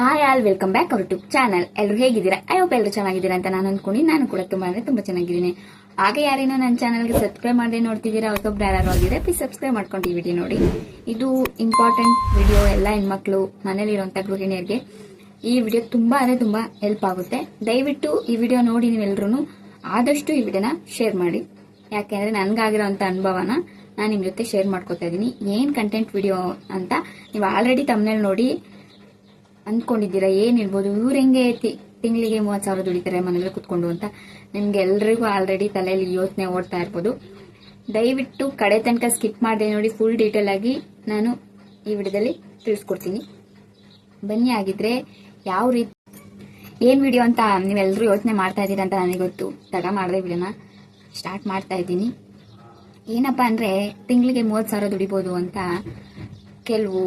Hi all welcome back our YouTube channel. ಎಲ್ಲರೂ ಹೇಗಿದ್ದೀರಾ? I hope ಎಲ್ಲರೂ ಚೆನ್ನಾಗಿದ್ದೀರಾ ಅಂತ ನಾನು ಅನ್ಕೊಂಡು ನಾನು ಕೂಡ ತುಂಬಾ ಚೆನ್ನಾಗಿದ್ದೀನಿ. ಹಾಗೆ ಯಾರೇನೋ ನನ್ನ ಚಾನಲ್ಗೆ ಸಬ್ಸ್ಕ್ರೈಬ್ ಮಾಡದೆ ನೋಡ್ತಿದ್ದೀರಾ ಹೊಸೊಬ್ರು ಯಾರು ಆಗಿದ್ರೆ ಪ್ಲೀಸ್ ಸಬ್ಸ್ಕ್ರೈಬ್ ಮಾಡ್ಕೊಂಡು ಈ ವಿಡಿಯೋ ನೋಡಿ. ಇದು ಇಂಪಾರ್ಟೆಂಟ್ ವಿಡಿಯೋ. ಎಲ್ಲ ಹೆಣ್ಮಕ್ಳು ಮನೇಲಿರುವಂತ ಗೃಹಿಣಿಯರಿಗೆ ಈ ವಿಡಿಯೋ ತುಂಬಾ ಹೆಲ್ಪ್ ಆಗುತ್ತೆ. ದಯವಿಟ್ಟು ಈ ವಿಡಿಯೋ ನೋಡಿ ನೀವೆಲ್ಲರೂ ಆದಷ್ಟು ಈ ವಿಡಿಯೋನ ಶೇರ್ ಮಾಡಿ. ಯಾಕೆಂದ್ರೆ ನನ್ಗಾಗಿರೋಂಥ ಅನುಭವನ ನಾನು ನಿಮ್ ಜೊತೆ ಶೇರ್ ಮಾಡ್ಕೊತಾ ಇದ್ದೀನಿ. ಏನ್ ಕಂಟೆಂಟ್ ವಿಡಿಯೋ ಅಂತ ನೀವು ಆಲ್ರೆಡಿ ತಮ್ಮನೇಲಿ ನೋಡಿ ಅಂದ್ಕೊಂಡಿದ್ದೀರಾ. ಏನಿರ್ಬೋದು, ಇವ್ರು ಹೆಂಗೆ ತಿಂಗಳಿಗೆ 30,000 ದುಡಿತಾರೆ ಮನೇಲಿ ಕುತ್ಕೊಂಡು ಅಂತ ನಿಮ್ಗೆ ಎಲ್ರಿಗೂ ಆಲ್ರೆಡಿ ತಲೆಯಲ್ಲಿ ಯೋಚನೆ ಓಡ್ತಾ ಇರ್ಬೋದು. ದಯವಿಟ್ಟು ಕಡೆ ತನಕ ಸ್ಕಿಪ್ ಮಾಡದೆ ನೋಡಿ. ಫುಲ್ ಡೀಟೇಲ್ ಆಗಿ ನಾನು ಈ ವಿಡಿಯೋದಲ್ಲಿ ತಿಳಿಸ್ಕೊಡ್ತೀನಿ. ಬನ್ನಿ, ಆಗಿದ್ರೆ ಯಾವ ರೀತಿ ಏನ್ ವಿಡಿಯೋ ಅಂತ ನೀವೆಲ್ಲರೂ ಯೋಚನೆ ಮಾಡ್ತಾ ಇದ್ದೀರಾ ಅಂತ ನನಗೆ ಗೊತ್ತು. ತಡ ಮಾಡದೆ ವಿಡಿಯೋನ ಸ್ಟಾರ್ಟ್ ಮಾಡ್ತಾ ಇದ್ದೀನಿ. ಏನಪ್ಪಾ ಅಂದ್ರೆ, ತಿಂಗಳಿಗೆ 30,000 ದುಡಿಬೋದು ಅಂತ ಕೆಲವು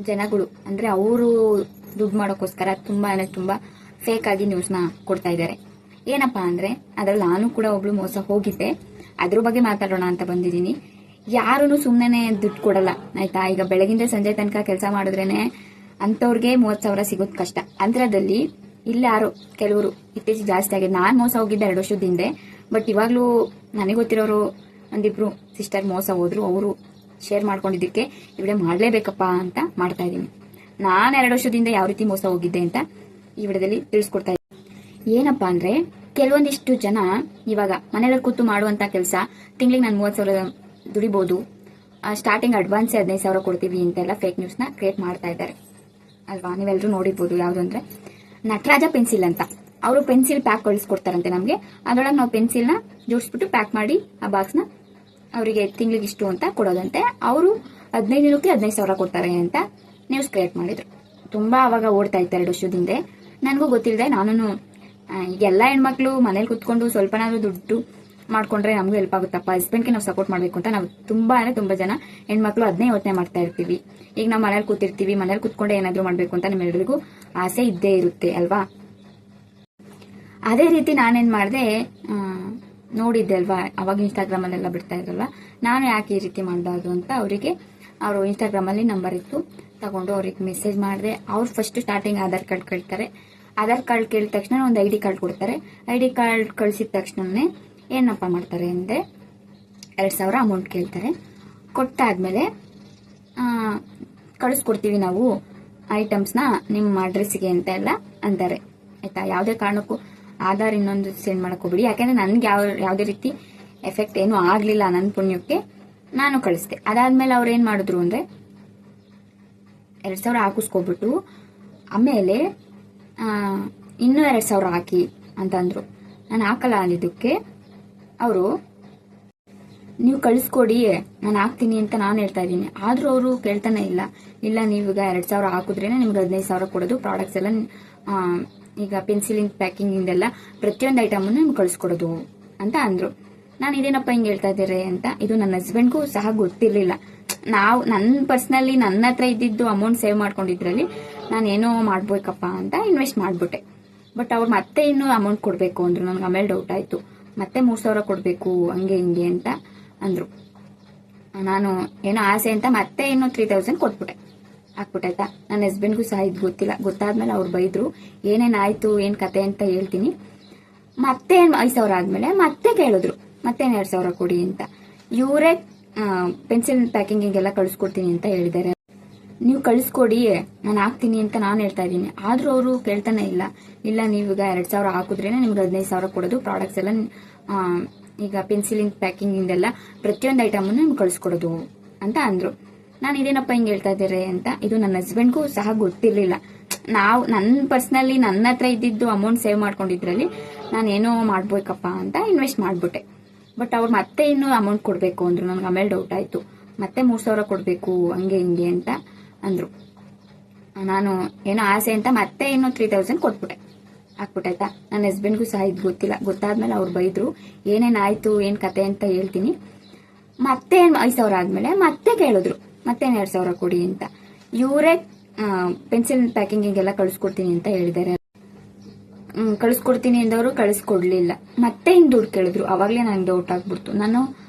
ಜನಗಳು ಅಂದ್ರೆ ಅವರು ದುಡ್ಡು ಮಾಡೋಕ್ಕೋಸ್ಕರ ತುಂಬಾ ಫೇಕ್ ಆಗಿ ನ್ಯೂಸ್ನ ಕೊಡ್ತಾ ಇದ್ದಾರೆ. ಏನಪ್ಪಾ ಅಂದ್ರೆ, ಅದ್ರಲ್ಲಿ ನಾನು ಕೂಡ ಒಬ್ಳು ಮೋಸ ಹೋಗಿದ್ದೆ. ಅದ್ರ ಬಗ್ಗೆ ಮಾತಾಡೋಣ ಅಂತ ಬಂದಿದ್ದೀನಿ. ಯಾರೂ ಸುಮ್ಮನೆ ದುಡ್ಡು ಕೊಡಲ್ಲ, ಆಯ್ತಾ? ಈಗ ಬೆಳಗಿಂದ ಸಂಜೆ ತನಕ ಕೆಲಸ ಮಾಡಿದ್ರೇನೆ ಅಂತವ್ರಿಗೆ 30,000 ಸಿಗೋದು ಕಷ್ಟ. ಅಂತರದಲ್ಲಿ ಇಲ್ಲಾರು ಕೆಲವರು ಇತ್ತೀಚೆಗೆ ಜಾಸ್ತಿ ಆಗಿದೆ. ನಾನ್ ಮೋಸ ಹೋಗಿದ್ದೆ 2 ವರ್ಷದ ಹಿಂದೆ. ಬಟ್ ಇವಾಗ್ಲೂ ನನಗೆ ಗೊತ್ತಿರೋರು ಒಂದಿಬ್ರು ಸಿಸ್ಟರ್ ಮೋಸ ಹೋದ್ರು. ಅವರು ಶೇರ್ ಮಾಡ್ಕೊಂಡಿದ್ದಕ್ಕೆ ಈ ವಿಡಿಯೋ ಮಾಡ್ಲೇಬೇಕಪ್ಪ ಅಂತ ಮಾಡ್ತಾ ಇದ್ದೀನಿ. ನಾನು 2 ವರ್ಷದಿಂದ ಯಾವ ರೀತಿ ಮೋಸ ಹೋಗಿದ್ದೆ ಅಂತ ಈ ವಿಡಿಯೋದಲ್ಲಿ ತಿಳಿಸ್ಕೊಡ್ತಾ ಇದ್ದೀನಿ. ಏನಪ್ಪಾ ಅಂದ್ರೆ, ಕೆಲವೊಂದಿಷ್ಟು ಜನ ಇವಾಗ ಮನೇಲಿ ಕೂತು ಮಾಡುವಂತ ಕೆಲಸ ತಿಂಗಳಿಗೆ ನಾನು 30,000 ದುಡಿಬಹುದು, ಸ್ಟಾರ್ಟಿಂಗ್ ಅಡ್ವಾನ್ಸ್ 15,000 ಕೊಡ್ತೀವಿ ಅಂತೆಲ್ಲ ಫೇಕ್ ನ್ಯೂಸ್ ನ ಕ್ರಿಯೇಟ್ ಮಾಡ್ತಾ ಇದ್ದಾರೆ ಅಲ್ವಾ? ನೀವೆಲ್ಲರೂ ನೋಡಿರ್ಬೋದು. ಯಾವ್ದು ಅಂದ್ರೆ ನಟರಾಜ ಪೆನ್ಸಿಲ್ ಅಂತ. ಅವರು ಪೆನ್ಸಿಲ್ ಪ್ಯಾಕ್ ಕಳಿಸ್ಕೊಡ್ತಾರಂತೆ ನಮ್ಗೆ. ಅದರೊಳಗೆ ನಾವು ಪೆನ್ಸಿಲ್ ನ ಜೋಡಿಸ್ಬಿಟ್ಟು ಪ್ಯಾಕ್ ಮಾಡಿ ಆ ಬಾಕ್ಸ್ ನ ಅವರಿಗೆ ತಿಂಗಳಿಗೆ ಇಷ್ಟು ಅಂತ ಕೊಡೋದಂತೆ. ಅವರು 15 ದಿನಕ್ಕೆ 15,000 ಕೊಡ್ತಾರೆ ಅಂತ ನ್ಯೂಸ್ ಕ್ರಿಯೇಟ್ ಮಾಡಿದ್ರು. ತುಂಬಾ ಅವಾಗ ಓಡ್ತಾ ಇತ್ತು 2 ವರ್ಷದ ಹಿಂದೆ. ನನಗೂ ಗೊತ್ತಿಲ್ಲದೆ ನಾನು ಈಗ ಎಲ್ಲ ಹೆಣ್ಮಕ್ಳು ಮನೇಲಿ ಕುತ್ಕೊಂಡು ಸ್ವಲ್ಪನಾದ್ರೂ ದುಡ್ಡು ಮಾಡ್ಕೊಂಡ್ರೆ ನಮಗೂ ಹೆಲ್ಪ್ ಆಗುತ್ತಪ್ಪ, ಹಸ್ಬೆಂಡ್ಗೆ ನಾವು ಸಪೋರ್ಟ್ ಮಾಡ್ಬೇಕು ಅಂತ ನಾವು ತುಂಬಾ ಜನ ಹೆಣ್ಮಕ್ಳು ಅದನ್ನೇ ಯೋಚನೆ ಮಾಡ್ತಾ ಇರ್ತೀವಿ. ಈಗ ನಾವು ಮನೇಲಿ ಕೂತಿರ್ತೀವಿ, ಮನೇಲಿ ಕುತ್ಕೊಂಡೆ ಏನಾದ್ರು ಮಾಡ್ಬೇಕು ಅಂತ ನಿಮ್ಮೆಲ್ಲರಿಗೂ ಆಸೆ ಇದ್ದೇ ಇರುತ್ತೆ ಅಲ್ವಾ? ಅದೇ ರೀತಿ ನಾನೇನ್ ಮಾಡಿದೆ, ನೋಡಿದ್ದೆ ಅಲ್ವಾ, ಅವಾಗ ಇನ್ಸ್ಟಾಗ್ರಾಮ್ ಅಲ್ಲೆಲ್ಲ ಬಿಡ್ತಾ ಇದ್ರಲ್ವಾ, ನಾನು ಯಾಕೆ ಈ ರೀತಿ ಮಾಡಬಾರ್ದು ಅಂತ ಅವರಿಗೆ ಅವರು ಇನ್ಸ್ಟಾಗ್ರಾಮ್ ಅಲ್ಲಿ ನಂಬರ್ ಇತ್ತು, ತಗೊಂಡು ಅವ್ರಿಗೆ ಮೆಸೇಜ್ ಮಾಡಿದೆ. ಅವ್ರು ಫಸ್ಟ್ ಸ್ಟಾರ್ಟಿಂಗ್ ಆಧಾರ್ ಕಾರ್ಡ್ ಕೇಳ್ತಾರೆ. ಆಧಾರ್ ಕಾರ್ಡ್ ಕೇಳಿದ ತಕ್ಷಣ ಒಂದು ID ಕಾರ್ಡ್ ಕೊಡ್ತಾರೆ. ID ಕಾರ್ಡ್ ಕಳಿಸಿದ ತಕ್ಷಣನೇ ಏನಪ್ಪ ಮಾಡ್ತಾರೆ ಅಂದ್ರೆ 2,000 ಅಮೌಂಟ್ ಕೇಳ್ತಾರೆ. ಕೊಟ್ಟಾದ್ಮೇಲೆ ಕಳಿಸ್ಕೊಡ್ತೀವಿ ನಾವು ಐಟಮ್ಸ್ನ ನಿಮ್ಮ ಅಡ್ರೆಸ್ಗೆ ಅಂತ ಎಲ್ಲ ಅಂತಾರೆ, ಆಯ್ತಾ? ಯಾವುದೇ ಕಾರಣಕ್ಕೂ ಆಧಾರ್ ಇನ್ನೊಂದು ಸೆಂಡ್ ಮಾಡಕ್ ಹೋಗ್ಬಿಡಿ. ಯಾಕಂದ್ರೆ ನನ್ಗೆ ಯಾವುದೇ ರೀತಿ ಎಫೆಕ್ಟ್ ಏನು ಆಗ್ಲಿಲ್ಲ. ನನ್ನ ಪುಣ್ಯಕ್ಕೆ ನಾನು ಕಳಿಸ್ದೆ. ಅದಾದ್ಮೇಲೆ ಅವ್ರು ಏನ್ ಮಾಡಿದ್ರು ಅಂದ್ರೆ 2,000 ಹಾಕಿಸ್ಕೊಬಿಟ್ಟು ಆಮೇಲೆ ಇನ್ನೂ 2,000 ಹಾಕಿ ಅಂತ ಅಂದ್ರು. ನಾನು ಹಾಕಲ್ಲ ಅಂದಿದ್ದಕ್ಕೆ ಅವರು ನೀವು ಕಳಿಸ್ಕೊಡಿ ನಾನು ಹಾಕ್ತೀನಿ ಅಂತ ನಾನು ಹೇಳ್ತಾ ಇದ್ದೀನಿ. ಆದ್ರೂ ಅವರು ಕೇಳ್ತಾನೆ ಇಲ್ಲ ನೀವೀಗ 2,000 ಹಾಕಿದ್ರೇನೆ ನಿಮ್ಗೆ 15,000 ಕೊಡೋದು. ಪ್ರಾಡಕ್ಟ್ಸ್ ಎಲ್ಲ ಈಗ ಪೆನ್ಸಿಲಿಂಗ್ ಪ್ಯಾಕಿಂಗ್ ಇಂದೆಲ್ಲ ಪ್ರತಿಯೊಂದು ಐಟಮ್ ನಿಮ್ಗೆ ಕಳಿಸ್ಕೊಡೋದು ಅಂತ ಅಂದ್ರು. ನಾನು ಇದೇನಪ್ಪ ಹಿಂಗೆ ಹೇಳ್ತಾ ಇದ್ದಾರೆ ಅಂತ. ಇದು ನನ್ನ ಹಸ್ಬೆಂಡ್ಗೂ ಸಹ ಗೊತ್ತಿರ್ಲಿಲ್ಲ. ನನ್ನ ಪರ್ಸನಲಿ ನನ್ನ ಹತ್ರ ಇದ್ದಿದ್ದು ಅಮೌಂಟ್ ಸೇವ್ ಮಾಡ್ಕೊಂಡಿದ್ರಲ್ಲಿ ನಾನು ಏನೋ ಮಾಡ್ಬೇಕಪ್ಪ ಅಂತ ಇನ್ವೆಸ್ಟ್ ಮಾಡ್ಬಿಟ್ಟೆ. ಬಟ್ ಅವ್ರು ಮತ್ತೆ ಇನ್ನೂ ಅಮೌಂಟ್ ಕೊಡ್ಬೇಕು ಅಂದ್ರು. ನನ್ಗೆ ಆಮೇಲೆ ಡೌಟ್ ಆಯ್ತು. ಮತ್ತೆ 3,000 ಕೊಡ್ಬೇಕು ಹಂಗೆ ಹಿಂಗೆ ಅಂತ ಅಂದ್ರು. ನಾನು ಏನೋ ಆಸೆ ಅಂತ ಮತ್ತೆ ಇನ್ನೂ 3,000 ಕೊಟ್ಬಿಟ್ಟೆ, ಹಾಕ್ಬಿಟ್ಟಾಯ್ತಾ? ನನ್ನ ಹಸ್ಬೆಂಡ್ಗೂ ಸಹ ಇದು ಗೊತ್ತಿಲ್ಲ. ಗೊತ್ತಾದ್ಮೇಲೆ ಅವ್ರು ಬೈದ್ರು. ಏನೇನಾಯ್ತು ಏನ್ ಕತೆ ಅಂತ ಹೇಳ್ತೀನಿ. ಮತ್ತೆ 5,000 ಆದ್ಮೇಲೆ ಮತ್ತೆ ಕೇಳಿದ್ರು, ಮತ್ತೆ 2,000 ಕೊಡಿ ಅಂತ. ಇವರೇ ಪೆನ್ಸಿಲ್ ಪ್ಯಾಕಿಂಗಿಗೆಲ್ಲ ಕಳಿಸ್ಕೊಡ್ತೀನಿ ಅಂತ ಹೇಳಿದ್ದಾರೆ. ನೀವು ಕಳಿಸ್ಕೊಡಿ ನಾನು ಹಾಕ್ತೀನಿ ಅಂತ ನಾನು ಹೇಳ್ತಾ ಇದ್ದೀನಿ. ಆದ್ರೂ ಅವರು ಕೇಳ್ತಾನೆ ಇಲ್ಲ ನೀವೀಗ 2,000 ಹಾಕಿದ್ರೇನೆ ನಿಮ್ಗೆ 15,000 ಕೊಡೋದು. ಪ್ರಾಡಕ್ಟ್ಸ್ ಎಲ್ಲ ಈಗ ಪೆನ್ಸಿಲಿಂಗ್ ಪ್ಯಾಕಿಂಗ್ ಇಂದೆಲ್ಲ ಪ್ರತಿಯೊಂದು ಐಟಮ್ ನಿಮ್ಗೆ ಕಳಿಸ್ಕೊಡೋದು ಅಂತ ಅಂದ್ರು. ನಾನು ಇದೇನಪ್ಪ ಹಿಂಗೆ ಹೇಳ್ತಾ ಇದ್ದಾರೆ ಅಂತ. ಇದು ನನ್ನ ಹಸ್ಬೆಂಡ್ಗೂ ಸಹ ಗೊತ್ತಿರ್ಲಿಲ್ಲ. ನನ್ನ ಪರ್ಸನಲಿ ನನ್ನ ಹತ್ರ ಇದ್ದಿದ್ದು ಅಮೌಂಟ್ ಸೇವ್ ಮಾಡ್ಕೊಂಡಿದ್ರಲ್ಲಿ ನಾನು ಏನೋ ಮಾಡ್ಬೇಕಪ್ಪ ಅಂತ ಇನ್ವೆಸ್ಟ್ ಮಾಡ್ಬಿಟ್ಟೆ. ಬಟ್ ಅವ್ರು ಮತ್ತೆ ಇನ್ನೂ ಅಮೌಂಟ್ ಕೊಡ್ಬೇಕು ಅಂದ್ರು. ನನ್ಗೆ ಆಮೇಲೆ ಡೌಟ್ ಆಯ್ತು. ಮತ್ತೆ 3,000 ಕೊಡ್ಬೇಕು ಹಂಗೆ ಹಿಂಗೆ ಅಂತ ಅಂದ್ರು. ನಾನು ಏನೋ ಆಸೆ ಅಂತ ಮತ್ತೆ ಇನ್ನೂ 3,000 ಕೊಟ್ಬಿಟ್ಟೆ, ಹಾಕ್ಬಿಟ್ಟಾಯ್ತಾ? ನನ್ನ ಹಸ್ಬೆಂಡ್ಗೂ ಸಹ ಇದು ಗೊತ್ತಿಲ್ಲ. ಗೊತ್ತಾದ್ಮೇಲೆ ಅವ್ರು ಬೈದ್ರು. ಏನೇನಾಯ್ತು ಏನ್ ಕತೆ ಅಂತ ಹೇಳ್ತೀನಿ. ಮತ್ತೆ 5,000 ಆದ್ಮೇಲೆ ಮತ್ತೆ ಕೇಳಿದ್ರು, ಮತ್ತೆ 2,000 ಕೊಡಿ ಅಂತ. ಇವರೇ ಪೆನ್ಸಿಲ್ ಪ್ಯಾಕಿಂಗಿಗೆಲ್ಲ ಕಳಿಸ್ಕೊಡ್ತೀನಿ ಅಂತ ಹೇಳಿದ್ದಾರೆ. ಕಳಿಸ್ಕೊಡ್ತೀನಿ ಅಂದವರು ಕಳಿಸ್ಕೊಡ್ಲಿಲ್ಲ. ಮತ್ತೆ ಹಿಂಗ್ ದುಡ್ಡು ಕೇಳಿದ್ರು. ಅವಾಗ್ಲೇ ನಂಗೆ ಡೌಟ್ ಆಗ್ಬಿಡ್ತು. ನಾನು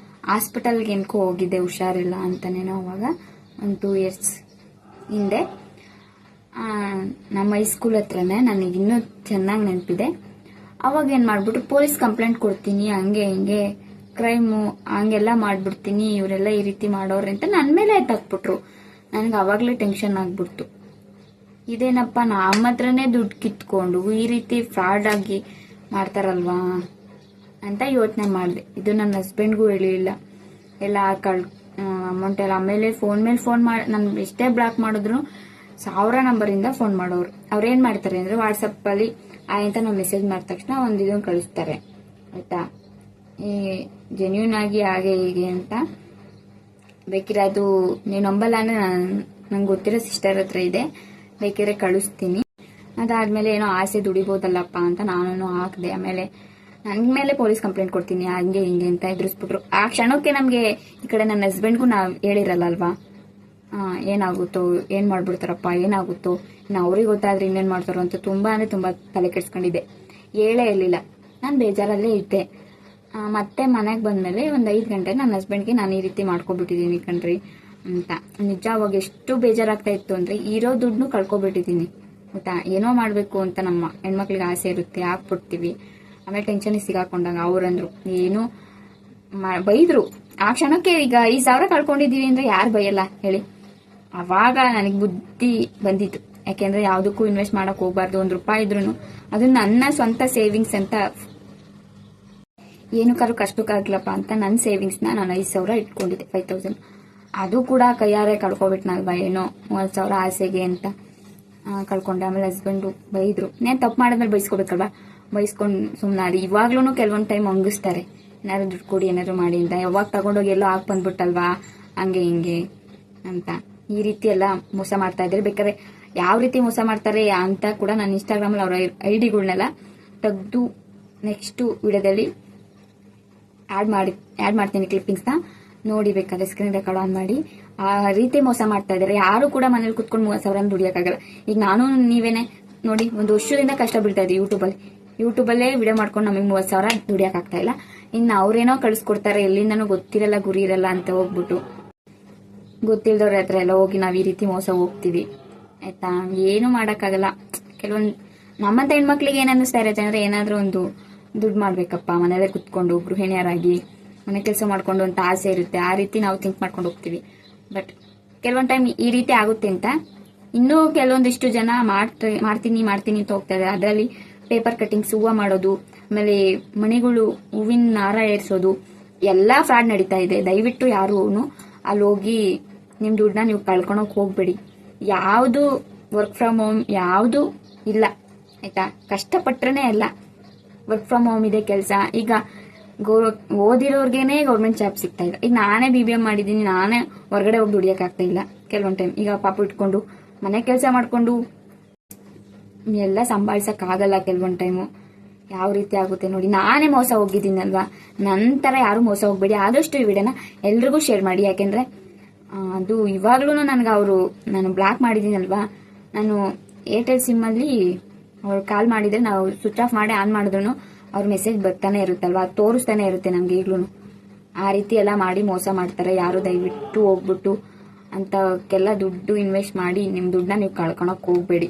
ಹಾಸ್ಪಿಟಲ್ಗೆ ಏನ್ಕೋ ಹೋಗಿದ್ದೆ, ಹುಷಾರಿಲ್ಲ ಅಂತಾನೇನೋ ಅವಾಗ ಒಂದು 2 years ಹಿಂದೆ. ನಮ್ಮ ಹೈಸ್ಕೂಲ್ ಹತ್ರನೇ ನನಗೆ ಇನ್ನೂ ಚೆನ್ನಾಗಿ ನೆನಪಿದೆ. ಅವಾಗ ಏನು ಮಾಡ್ಬಿಟ್ಟು ಪೊಲೀಸ್ ಕಂಪ್ಲೇಂಟ್ ಕೊಡ್ತೀನಿ, ಹಂಗೆ ಹಿಂಗೆ ಕ್ರೈಮು ಹಂಗೆಲ್ಲ ಮಾಡ್ಬಿಡ್ತೀನಿ, ಇವರೆಲ್ಲ ಈ ರೀತಿ ಮಾಡೋರು ಅಂತ ನನ್ನ ಮೇಲೆ ಎತ್ತಾಕ್ಬಿಟ್ರು. ನನಗೆ ಅವಾಗಲೇ ಟೆನ್ಷನ್ ಆಗ್ಬಿಡ್ತು. ಇದೇನಪ್ಪ ನಮ್ಮ ಹತ್ರನೇ ದುಡ್ಡು ಕಿತ್ಕೊಂಡು ಈ ರೀತಿ ಫ್ರಾಡ್ ಆಗಿ ಮಾಡ್ತಾರಲ್ವಾ ಅಂತ ಯೋಚನೆ ಮಾಡಿದೆ. ಇದು ನನ್ನ ಹಸ್ಬೆಂಡ್ಗೂ ಹೇಳಿಲ್ಲ, ಎಲ್ಲ ಅಮೌಂಟ್ ಎಲ್ಲ. ಆಮೇಲೆ ಫೋನ್ ಮೇಲೆ ಫೋನ್ ಮಾಡಿ ನಾನು ಎಷ್ಟೇ ಬ್ಲಾಕ್ ಮಾಡಿದ್ರು 1000 ನಂಬರಿಂದ ಫೋನ್ ಮಾಡೋರು. ಅವ್ರೇನ್ ಮಾಡ್ತಾರೆ ಅಂದ್ರೆ ವಾಟ್ಸಪ್ಪಲ್ಲಿ ಅಂತ ನಾವು ಮೆಸೇಜ್ ಮಾಡಿದ ತಕ್ಷಣ ಒಂದು ಇದನ್ನು ಕಳಿಸ್ತಾರೆ, ಆಯ್ತಾ, ಈ ಜೆನ್ಯೂನ್ ಆಗಿ ಹಾಗೆ ಹೀಗೆ ಅಂತ. ಬೇಕಿದ್ರೆ ಅದು ನೀವು ನಂಬಲ್ಲ ಅಂದ್ರೆ ನಂಗೆ ಗೊತ್ತಿರೋ ಸಿಸ್ಟರ್ ಹತ್ರ ಇದೆ, ಬೇಕಿದ್ರೆ ಕಳಿಸ್ತೀನಿ. ಅದಾದ್ಮೇಲೆ ಏನೋ ಆಸೆ ದುಡಿಬೋದಲ್ಲಪ್ಪ ಅಂತ ನಾನು ಹಾಕಿದೆ. ಆಮೇಲೆ ನನ್ ಮೇಲೆ ಪೊಲೀಸ್ ಕಂಪ್ಲೇಂಟ್ ಕೊಡ್ತೀನಿ ಹಂಗೆ ಹಿಂಗೆ ಅಂತ ಎದುರಿಸ್ಬಿಟ್ರು. ಆ ಕ್ಷಣಕ್ಕೆ ನಮ್ಗೆ ಈ ಕಡೆ ನನ್ನ ಹಸ್ಬೆಂಡ್ಗೂ ನಾವ್ ಹೇಳಿರಲ್ಲ ಅಲ್ವಾ, ಏನಾಗುತ್ತೋ, ಏನ್ ಮಾಡ್ಬಿಡ್ತಾರಪ್ಪ, ಏನಾಗುತ್ತೋ, ಇನ್ನು ಅವ್ರಿಗೆ ಗೊತ್ತಾದ್ರೆ ಇನ್ನೇನ್ ಮಾಡ್ತಾರೋ ಅಂತ ತುಂಬಾ ಅಂದ್ರೆ ತುಂಬಾ ತಲೆ ಕೆಡ್ಸ್ಕೊಂಡಿದ್ದೆ. ಹೇಳೇ ಇರ್ಲಿಲ್ಲ, ನಾನು ಬೇಜಾರಲ್ಲೇ ಇದ್ದೆ. ಮತ್ತೆ ಮನೆಗೆ ಬಂದ್ಮೇಲೆ ಒಂದ್ 5 ಗಂಟೆ ನನ್ನ ಹಸ್ಬೆಂಡ್ಗೆ ನಾನು ಈ ರೀತಿ ಮಾಡ್ಕೊಬಿಟ್ಟಿದೀನಿ ಕಣ್ರಿ ಅಂತ. ನಿಜ ಅವಾಗ ಎಷ್ಟು ಬೇಜಾರಾಗ್ತಾ ಇತ್ತು ಅಂದ್ರೆ ಇರೋ ದುಡ್ಡು ಕಳ್ಕೊಬಿಟ್ಟಿದೀನಿ ಆಯ್ತಾ. ಏನೋ ಮಾಡ್ಬೇಕು ಅಂತ ನಮ್ಮ ಹೆಣ್ಮಕ್ಳಿಗೆ ಆಸೆ ಇರುತ್ತೆ, ಹಾಕ್ಬಿಡ್ತೀವಿ. ಆಮೇಲೆ ಟೆನ್ಷನ್ ಸಿಗಾಕೊಂಡಾಗ ಅವ್ರಂದ್ರು ಏನು ಬೈದ್ರು. ಆ ಕ್ಷಣಕ್ಕೆ ಈಗ 5,000 ಕಳ್ಕೊಂಡಿದೀವಿ ಅಂದ್ರೆ ಯಾರು ಬೈಯಲ್ಲ ಹೇಳಿ. ಅವಾಗ ನನಗೆ ಬುದ್ಧಿ ಬಂದಿತ್ತು. ಯಾಕೆಂದ್ರೆ ಯಾವ್ದಕ್ಕೂ ಇನ್ವೆಸ್ಟ್ ಮಾಡಕ್ ಹೋಗ್ಬಾರ್ದು. 1 ರೂಪಾಯಿ ಇದ್ರು ಅದು ನನ್ನ ಸ್ವಂತ ಸೇವಿಂಗ್ಸ್ ಅಂತ, ಏನಕ್ಕಾದ್ರೂ ಕಷ್ಟಕ್ಕಾಗ್ಲಪ್ಪ ಅಂತ ನನ್ನ ಸೇವಿಂಗ್ಸ್ ನಾನು 5,000 ಇಟ್ಕೊಂಡಿದ್ದೆ, 5,000. ಅದು ಕೂಡ ಕೈಯಾರೆ ಕಳ್ಕೊಬಿಟ್ನಲ್ವಾ, ಏನೋ 30,000 ಆಸೆಗೆ ಅಂತ ಕಳ್ಕೊಂಡೆ. ಆಮೇಲೆ ಹಸ್ಬೆಂಡು ಬೈದ್ರು. ನಾನು ತಪ್ಪು ಮಾಡಿದ್ಮೇಲೆ ಬೈಸ್ಕೋಬೇಕಲ್ವಾ, ಬೈಸ್ಕೊಂಡು ಸುಮ್ಮನಾದಿ. ಇವಾಗ್ಲೂ ಕೆಲವೊಂದು ಟೈಮ್ ಹಂಗಿಸ್ತಾರೆ, ಏನಾದ್ರು ದುಡ್ಡು ಕೊಡಿ ಏನಾದ್ರು ಮಾಡಿ ಅಂತ. ಯಾವಾಗ ತಗೊಂಡೋಗಿ ಎಲ್ಲೋ ಹಾಕ್ ಬಂದ್ಬಿಟ್ಟಲ್ವಾ ಹಂಗೆ ಹಿಂಗೆ ಅಂತ ಈ ರೀತಿ ಎಲ್ಲ ಮೋಸ ಮಾಡ್ತಾ ಇದ್ದಾರೆ. ಬೇಕಾದ್ರೆ ಯಾವ ರೀತಿ ಮೋಸ ಮಾಡ್ತಾರೆ ಅಂತ ಕೂಡ ನಾನು ಇನ್ಸ್ಟಾಗ್ರಾಮಲ್ಲಿ ಅವರ ಐಡಿಗಳನ್ನೆಲ್ಲ ತೆಗೆದು ನೆಕ್ಸ್ಟ್ ವಿಡಿಯೋದಲ್ಲಿ ಆಡ್ ಮಾಡ್ತೀನಿ ಕ್ಲಿಪ್ಪಿಂಗ್ಸ್ನ ನೋಡಿ, ಬೇಕಾದ್ರೆ ಸ್ಕ್ರೀನ್ ರೆಕಾರ್ಡ್ ಆನ್ ಮಾಡಿ. ಆ ರೀತಿ ಮೋಸ ಮಾಡ್ತಾ ಇದ್ದಾರೆ. ಯಾರು ಕೂಡ ಮನೇಲಿ ಕುತ್ಕೊಂಡು 30,000 ದುಡಿಯೋಕ್ಕಾಗಲ್ಲ. ಈಗ ನಾನು ನೀವೇನೆ ನೋಡಿ, 1 ವರ್ಷದಿಂದ ಕಷ್ಟ ಬೀಳ್ತಾ ಇದ್ದೀವಿ ಯೂಟ್ಯೂಬಲ್ಲೇ ವಿಡಿಯೋ ಮಾಡ್ಕೊಂಡು ನಮಗೆ 30,000 ದುಡಿಯೋಕ್ಕಾಗ್ತಾ ಇಲ್ಲ. ಇನ್ನು ಅವ್ರೇನೋ ಕಳಿಸ್ಕೊಡ್ತಾರೆ, ಎಲ್ಲಿಂದನೂ ಗೊತ್ತಿರಲ್ಲ, ಗುರಿ ಇರಲ್ಲ ಅಂತ ಹೋಗ್ಬಿಟ್ಟು ಗೊತ್ತಿಲ್ದವ್ರ ಹತ್ರ ಎಲ್ಲ ಹೋಗಿ ನಾವ್ ಈ ರೀತಿ ಮೋಸ ಹೋಗ್ತೀವಿ ಆಯ್ತಾ. ಏನು ಮಾಡಕ್ಕಾಗಲ್ಲ. ಕೆಲವೊಂದು ನಮ್ಮಂತ ಹೆಣ್ಮಕ್ಳಿಗೆ ಏನ್ ಅನ್ನಿಸ್ತಾ ಇರತ್ತೆ ಅಂದ್ರೆ ಏನಾದ್ರೂ ಒಂದು ದುಡ್ಡು ಮಾಡ್ಬೇಕಪ್ಪ, ಮನೇಲೆ ಕುತ್ಕೊಂಡು ಗೃಹಿಣಿಯರಾಗಿ ಮನೆ ಕೆಲಸ ಮಾಡ್ಕೊಂಡು ಅಂತ ಆಸೆ ಇರುತ್ತೆ. ಆ ರೀತಿ ನಾವು ಥಿಂಕ್ ಮಾಡ್ಕೊಂಡು ಹೋಗ್ತೀವಿ. ಬಟ್ ಕೆಲವೊಂದ್ ಟೈಮ್ ಈ ರೀತಿ ಆಗುತ್ತೆ ಅಂತ ಇನ್ನೂ ಕೆಲವೊಂದಿಷ್ಟು ಜನ ಮಾಡ್ತೀನಿ ಅಂತ ಹೋಗ್ತಾ ಇದ್ದಾರೆ. ಅದರಲ್ಲಿ ಪೇಪರ್ ಕಟಿಂಗ್ಸ್, ಹೂವು ಮಾಡೋದು, ಆಮೇಲೆ ಮಣಿಗಳು, ಹೂವಿನ ನಾರ ಏರ್ಸೋದು ಎಲ್ಲಾ ಫ್ರಾಡ್ ನಡೀತಾ ಇದೆ. ದಯವಿಟ್ಟು ಯಾರು ಅಲ್ಲಿ ಹೋಗಿ ನಿಮ್ ದುಡ್ಡನ್ನ ನೀವು ಕಳ್ಕೊಳಕ್ ಹೋಗ್ಬೇಡಿ. ಯಾವ್ದು ವರ್ಕ್ ಫ್ರಮ್ ಹೋಮ್ ಯಾವ್ದು ಇಲ್ಲ ಆಯ್ತಾ. ಕಷ್ಟಪಟ್ರೇನೆ ಎಲ್ಲ ವರ್ಕ್ ಫ್ರಮ್ ಹೋಮ್ ಇದೆ ಕೆಲಸ. ಈಗ ಓದಿರೋರ್ಗೆನೆ ಗೌರ್ಮೆಂಟ್ ಜಾಬ್ ಸಿಗ್ತಾ ಇಲ್ಲ. ಈಗ ನಾನೇ BBM ಮಾಡಿದೀನಿ, ನಾನೇ ಹೊರಗಡೆ ಹೋಗಿ ದುಡಿಯಕ್ ಆಗ್ತಾ ಇಲ್ಲ ಕೆಲವೊಂದ್ ಟೈಮ್. ಈಗ ಪಾಪ ಇಟ್ಕೊಂಡು ಮನೆ ಕೆಲಸ ಮಾಡ್ಕೊಂಡು ಎಲ್ಲ ಸಂಭಾಳಿಸಕ್ ಆಗಲ್ಲ ಕೆಲವೊಂದ್ ಟೈಮು. ಯಾವ ರೀತಿ ಆಗುತ್ತೆ ನೋಡಿ. ನಾನೇ ಮೋಸ ಹೋಗಿದ್ದೀನಲ್ವಾ, ನಂತರ ಯಾರು ಮೋಸ ಹೋಗ್ಬೇಡಿ. ಆದಷ್ಟು ಈ ವಿಡಿಯೋನ ಎಲ್ರಿಗೂ ಶೇರ್ ಮಾಡಿ. ಯಾಕೆಂದ್ರೆ ಅದು ಇವಾಗ್ಲೂ ನಾನು ಬ್ಲಾಕ್ ಮಾಡಿದೀನಲ್ವಾ, ನಾನು ಏರ್ಟೆಲ್ ಸಿಮ್ ಅಲ್ಲಿ ಅವ್ರು ಕಾಲ್ ಮಾಡಿದ್ರೆ ನಾವು ಸ್ವಿಚ್ ಆಫ್ ಮಾಡಿ ಆನ್ ಮಾಡಿದ್ರು ಅವ್ರ ಮೆಸೇಜ್ ಬರ್ತಾನೆ ಇರುತ್ತಲ್ವಾ, ತೋರಿಸ್ತಾನೆ ಇರುತ್ತೆ ನಮ್ಗೆ ಈಗ್ಲೂ. ಆ ರೀತಿ ಎಲ್ಲ ಮಾಡಿ ಮೋಸ ಮಾಡ್ತಾರೆ. ಯಾರು ದಯವಿಟ್ಟು ಹೋಗ್ಬಿಟ್ಟು ಅಂತಕ್ಕೆಲ್ಲ ದುಡ್ಡು ಇನ್ವೆಸ್ಟ್ ಮಾಡಿ ನಿಮ್ ದುಡ್ಡನ್ನ ನೀವು ಕಳ್ಕೊಳಕ್ ಹೋಗ್ಬೇಡಿ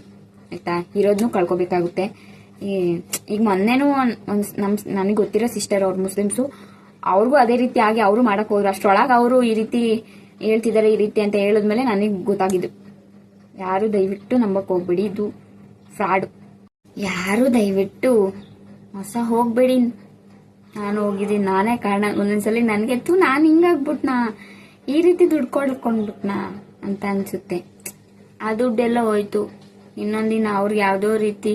ಆಯ್ತಾ. ಇರೋದ್ನು ಕಳ್ಕೊಬೇಕಾಗುತ್ತೆ. ಈಗ ಮೊನ್ನೆನೂ ನನಗೆ ಗೊತ್ತಿರೋ ಸಿಸ್ಟರ್, ಅವ್ರು ಮುಸ್ಲಿಮ್ಸು, ಅವ್ರಿಗೂ ಅದೇ ರೀತಿ ಆಗಿ ಅವರು ಮಾಡಕ್ ಹೋದ್ರು. ಅಷ್ಟ್ರೊಳಗೆ ಅವರು ಈ ರೀತಿ ಹೇಳ್ತಿದ್ದಾರೆ, ಈ ರೀತಿ ಅಂತ ಹೇಳಿದ್ಮೇಲೆ ನನಗೆ ಗೊತ್ತಾಗಿದ್ದು. ಯಾರು ದಯವಿಟ್ಟು ನಂಬಕ್ ಹೋಗ್ಬೇಡಿ, ಇದು ಫ್ರಾಡ್. ಯಾರು ದಯವಿಟ್ಟು ಮೋಸ ಹೋಗ್ಬೇಡಿ. ನಾನು ಹೋಗಿದ್ದೀನಿ, ನಾನೇ ಕಾರಣ. ಒಂದೊಂದ್ಸಲಿ ನನಗೆ ನಾನು ಹಿಂಗಾಗ್ಬಿಟ್ನಾ, ಈ ರೀತಿ ದುಡ್ಡು ಕೊಡ್ಕೊಂಡ್ಬಿಟ್ನಾ ಅಂತ ಅನ್ಸುತ್ತೆ. ಆ ದುಡ್ಡೆಲ್ಲ ಹೋಯ್ತು. ಇನ್ನೊಂದಿನ ಅವ್ರಿಗೆ ಯಾವ್ದೋ ರೀತಿ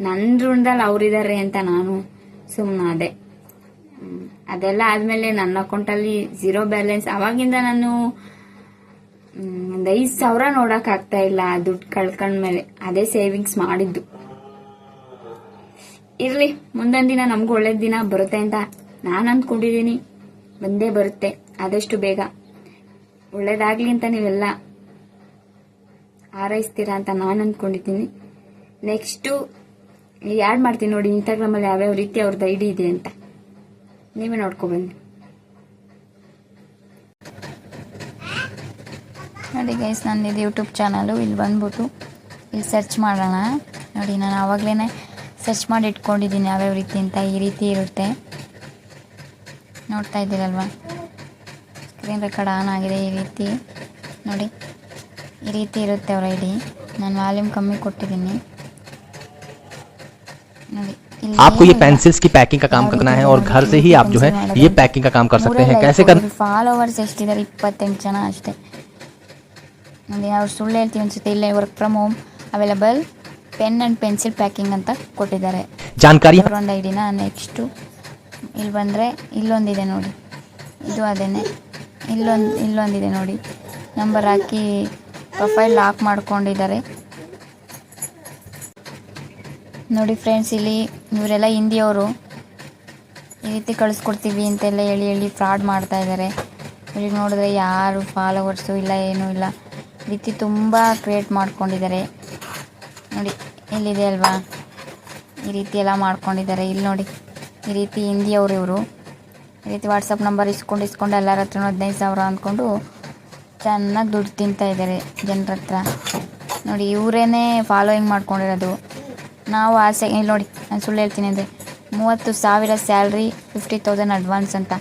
ನನ್ನ ಋಣದಲ್ಲಿ ಅವ್ರಿದ್ದಾರೆ ಅಂತ ನಾನು ಸುಮ್ಮನಾದೆ. ಅದೆಲ್ಲ ಆದ್ಮೇಲೆ ನನ್ನ ಅಕೌಂಟಲ್ಲಿ 0 ಬ್ಯಾಲೆನ್ಸ್. ಅವಾಗಿಂದ ನಾನು 5,000 ನೋಡಕ್ ಆಗ್ತಾ ಇಲ್ಲ ದುಡ್ಡು ಕಳ್ಕೊಂಡ್ಮೇಲೆ. ಅದೇ ಸೇವಿಂಗ್ಸ್ ಮಾಡಿದ್ದು. ಇರ್ಲಿ, ಮುಂದೊಂದ್ ದಿನ ನಮ್ಗೂ ಒಳ್ಳೆ ದಿನ ಬರುತ್ತೆ ಅಂತ ನಾನು ಅಂದ್ಕೊಂಡಿದೀನಿ. ಬಂದೇ ಬರುತ್ತೆ ಆದಷ್ಟು ಬೇಗ. ಒಳ್ಳೇದಾಗ್ಲಿ ಅಂತ ನೀವೆಲ್ಲ ಹಾರೈಸ್ತೀರಾ ಅಂತ ನಾನು ಅಂದ್ಕೊಂಡಿದ್ದೀನಿ. ನೆಕ್ಸ್ಟ್ ಯಾಡ್ ಮಾಡ್ತೀನಿ ನೋಡಿ ಇನ್ಸ್ಟಾಗ್ರಾಮಲ್ಲಿ ಯಾವ್ಯಾವ ರೀತಿ ಅವ್ರದ್ದು ID ಇದೆ ಅಂತ, ನೀವೇ ನೋಡ್ಕೊಬನ್ನಿ. ನೋಡಿ ಗೈಸ್, ನನ್ನದು ಯೂಟ್ಯೂಬ್ ಚಾನಲು. ಇಲ್ಲಿ ಬಂದ್ಬಿಟ್ಟು ಇಲ್ಲಿ ಸರ್ಚ್ ಮಾಡೋಣ. ನೋಡಿ, ನಾನು ಆವಾಗಲೇ ಸರ್ಚ್ ಮಾಡಿ ಇಟ್ಕೊಂಡಿದ್ದೀನಿ ಯಾವ್ಯಾವ ರೀತಿ ಅಂತ. ಈ ರೀತಿ ಇರುತ್ತೆ, ನೋಡ್ತಾ ಇದ್ದೀರಲ್ವ, ಸ್ಕ್ರೀನ್ ರೆಕಾರ್ಡ್ ಆನ್ ಆಗಿದೆ. ಈ ರೀತಿ ನೋಡಿ, ಈ ರೀತಿ ಇರುತ್ತೆ ಅವ್ರ ಐಡಿ. ನಾನು ವಾಲ್ಯೂಮ್ ಕಮ್ಮಿ ಕೊಟ್ಟಿದ್ದೀನಿ ನೋಡಿ. आपको ये पेंसिल्स की पैकिंग का काम करना है और घर से ही आप जो है ये पैकिंग का काम कर सकते हैं. कैसे करना? ಫಾಲೋವರ್ಸ್ ಎಷ್ಟಿದ್ದಾರೆ? 28 ಜನ ಅಷ್ಟೇ ನೋಡಿ. ಅವ್ರು ಸುಳ್ಳು ಹೇಳ್ತೀವಿ ಅನ್ಸುತ್ತೆ. ಇಲ್ಲೇ work from home available pen and pencil packing ಅಂತ ಕೊಟ್ಟಿದ್ದಾರೆ जानकारी ಒಂದು ಐಡಿನ. ನೆಕ್ಸ್ಟು ಇಲ್ಲಿ ಬಂದರೆ ಇಲ್ಲೊಂದಿದೆ ನೋಡಿ, ಇದು ಅದೇನೆ. ಇಲ್ಲೊಂದಿದೆ ನೋಡಿ, ನಂಬರ್ ಹಾಕಿ ಪ್ರೊಫೈಲ್ ಲಾಕ್ ಮಾಡ್ಕೊಂಡಿದ್ದಾರೆ ನೋಡಿ ಫ್ರೆಂಡ್ಸ್. ಇಲ್ಲಿ ಇವರೆಲ್ಲ ಹಿಂದಿಯವರು. ಈ ರೀತಿ ಕಳಿಸ್ಕೊಡ್ತೀವಿ ಅಂತೆಲ್ಲ ಹೇಳಿ ಫ್ರಾಡ್ ಮಾಡ್ತಾ ಇದ್ದಾರೆ. ಇಲ್ಲಿ ನೋಡಿದ್ರೆ ಯಾರು ಫಾಲೋವರ್ಸು ಇಲ್ಲ, ಏನೂ ಇಲ್ಲ. ಈ ರೀತಿ ತುಂಬ ಕ್ರಿಯೇಟ್ ಮಾಡ್ಕೊಂಡಿದ್ದಾರೆ ನೋಡಿ. ಇಲ್ಲಿದೆ ಅಲ್ವಾ, ಈ ರೀತಿ ಎಲ್ಲ ಮಾಡ್ಕೊಂಡಿದ್ದಾರೆ. ಇಲ್ಲಿ ನೋಡಿ, ಈ ರೀತಿ ಹಿಂದಿಯವರು ಇವರು. ಈ ರೀತಿ ವಾಟ್ಸಪ್ ನಂಬರ್ ಇಸ್ಕೊಂಡು ಎಲ್ಲರ ಹತ್ರನೂ 15,000 ಅಂದ್ಕೊಂಡು ಚೆನ್ನಾಗಿ ದುಡ್ಡು ತಿಂತಾ ಇದ್ದಾರೆ ಜನರ ಹತ್ರ ನೋಡಿ. ಇವರೇನೇ ಫಾಲೋಯಿಂಗ್ ಮಾಡ್ಕೊಂಡಿರೋದು. ನಾವು ಆಸೆ ಇಲ್ಲಿ ನೋಡಿ, ನಾನು ಸುಳ್ಳು ಹೇಳ್ತೀನಿ ಅಂದರೆ 30,000 ಸ್ಯಾಲ್ರಿ, 50,000 ಅಡ್ವಾನ್ಸ್ ಅಂತ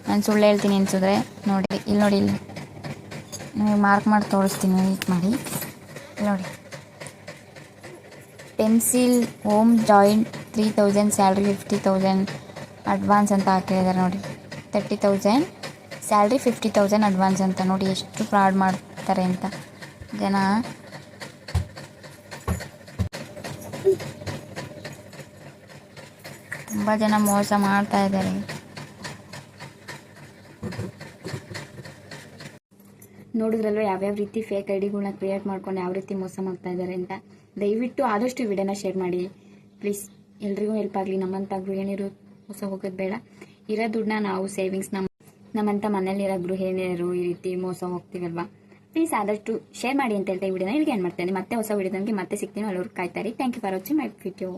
ನಾನು ಸುಳ್ಳು ಹೇಳ್ತೀನಿ ಅನಿಸಿದ್ರೆ ನೋಡಿ. ಇಲ್ಲಿ ನಿಮಗೆ ಮಾರ್ಕ್ ಮಾಡಿ ತೋರಿಸ್ತೀನಿ, ವೆಯ್ಟ್ ಮಾಡಿ. ಇಲ್ಲಿ ನೋಡಿ, pencil home joint 3,000 salary, 50,000 advance ಅಂತ ಹಾಕಿದ್ದಾರೆ ನೋಡಿ. 30,000 ಸ್ಯಾಲ್ರಿ, 50,000 ಅಡ್ವಾನ್ಸ್ ಅಂತ ನೋಡಿ. ಎಷ್ಟು ಫ್ರಾಡ್ ಮಾಡ್ತಾರೆ ಅಂತ ಜನ. ತುಂಬ ಜನ ಮೋಸ ಮಾಡ್ತಾ ಇದ್ದಾರೆ. ನೋಡಿದ್ರಲ್ವ ಯಾವ್ಯಾವ ರೀತಿ ಫೇಕ್ ಐಡಿಗಳನ್ನ ಕ್ರಿಯೇಟ್ ಮಾಡ್ಕೊಂಡು ಯಾವ ರೀತಿ ಮೋಸ ಮಾಡ್ತಾ ಇದ್ದಾರೆ ಅಂತ. ದಯವಿಟ್ಟು ಆದಷ್ಟು ವಿಡಿಯೋನ ಶೇರ್ ಮಾಡಿ ಪ್ಲೀಸ್. ಎಲ್ರಿಗೂ ಹೆಲ್ಪ್ ಆಗಲಿ. ನಮ್ಮಂಥ ಗೃಹಿಣಿಯರು ಮೋಸ ಹೋಗೋದು ಬೇಡ. ಇರೋ ದುಡ್ಡನ್ನ ನಾವು ಸೇವಿಂಗ್ಸ್ ನಮ್ಮಂಥ ಮನೇಲಿರೋ ಗೃಹಿಣಿಯರು ಈ ರೀತಿ ಮೋಸ ಹೋಗ್ತೀವಲ್ವಾ. ಪ್ಲೀಸ್ ಆದಷ್ಟು ಶೇರ್ ಮಾಡಿ ಅಂತ ಹೇಳ್ತಾ ಈ ವಿಡಿಯೋನ ಇಲ್ಲಿಗೆ ಏನು ಮಾಡ್ತೇನೆ. ಮತ್ತೆ ಹೊಸ ವಿಡಿಯೋದಕ್ಕೆ ಮತ್ತೆ ಸಿಗ್ತೀನಿ. ಅಲ್ಲವ್ರು ಕಾಯ್ತಾರೆ. Thank you for watching my video.